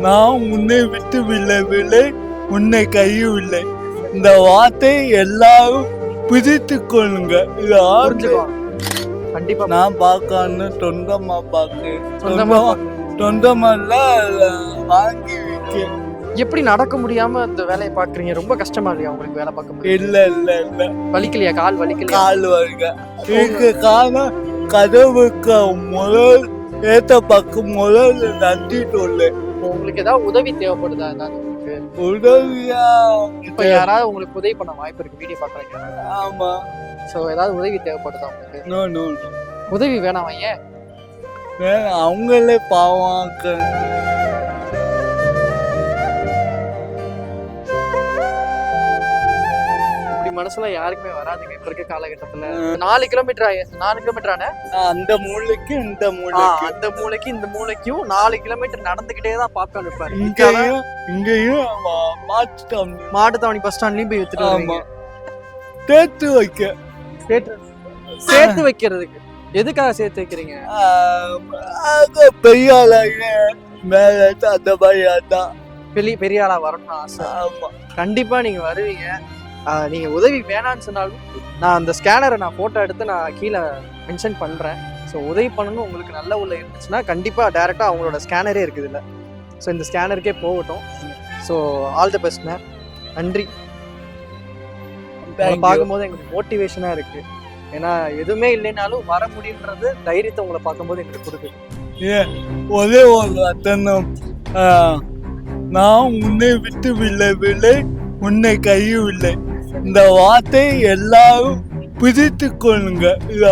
நான் உன்னை விட்டு விடவில்லை, உன்னை கைவில்லை. இந்த வார்த்தை எல்லாரும் பிரித்து கொள்ளுங்க. இது கண்டிப்பா நான் பார்க்கணும் சொந்தமா பார்க்க சொந்தமா சொந்தமல்ல வாங்கி விற்க. எப்படி நடக்க முடியாம இந்த வேலையை பாக்குறீங்க? ரொம்ப கஷ்டமா இல்லையா உங்களுக்கு வேலை பார்க்க முடியும்? இல்ல இல்ல இல்ல வலிக்கலையா? கால் வலிக்கலையா? கால் வருங்க. இதுக்கு காரணம் கதவுக்கு முதல் ஏத்த பக்கம் முதல் நன்றி சொல்லு. உங்களுக்கு ஏதாவது உதவி தேவைப்படுதா? ஏதாவது உங்களுக்கு உதவியா? இப்ப யாராவது உங்களுக்கு உதவி பண்ண வாய்ப்பு இருக்கு? வீடியோ பாக்குறீங்க. ஆமா. சோ ஏதாவது உதவி தேவைப்படுதா உங்களுக்கு? No no. உதவி வேணாம். ஏன்? அவங்களே பாவம். மனசுல யாருக்குமே வராதுங்க இப்ப இருக்க காலகட்டத்துல. 4 கிலோமீட்டர் அந்த மூளைக்கு இந்த மூளைக்கு அந்த மூளைக்கு இந்த மூளைக்கும் 4 கிலோமீட்டர் நடந்துகிட்டே தான் பாப்கார்ன் விற்பாரு. இங்கேயும் மாட்டுத்தாவணி பஸ் ஸ்டாண்ட்லயும் போய் வித்துட்டு வருவீங்க. சேர்த்து வைக்க. சேர்த்து வைக்கிறதுக்கு எதுக்காக சேர்த்து வைக்கிறீங்க? பெரிய ஆளாக மேல அந்த மாதிரி தான் பெரிய ஆளா வரணும்னு ஆசை. கண்டிப்பா நீங்க வருவீங்க. நீங்க உதவி வேணான்னு சொன்னாலும் நான் அந்த ஸ்கேனரை நான் போட்டோ எடுத்து நான் கீழே மென்ஷன் பண்றேன். ஸோ உதவி பண்ணணும் உங்களுக்கு நல்ல உள்ள இருந்துச்சுன்னா கண்டிப்பா டைரக்டா அவங்களோட ஸ்கேனரே இருக்குது இல்லை. ஸோ இந்த ஸ்கேனருக்கே போகட்டும். So all the best ma'am. நன்றி. பார்க்கும்போது எங்களுக்கு மோட்டிவேஷனா இருக்கு. ஏன்னா எதுவுமே இல்லைனாலும் வர முடியுன்றது தைரியத்தை உங்களை பார்க்கும்போது எங்களுக்கு கொடுக்குது. ஒரே ஒரு அத்தனம், நான் உன்னை விட்டு விடவில்லை, உன்னை கைவில்லை. இந்த வார்த்தை எல்லாரும் பிரித்து கொள்ளுங்க. இது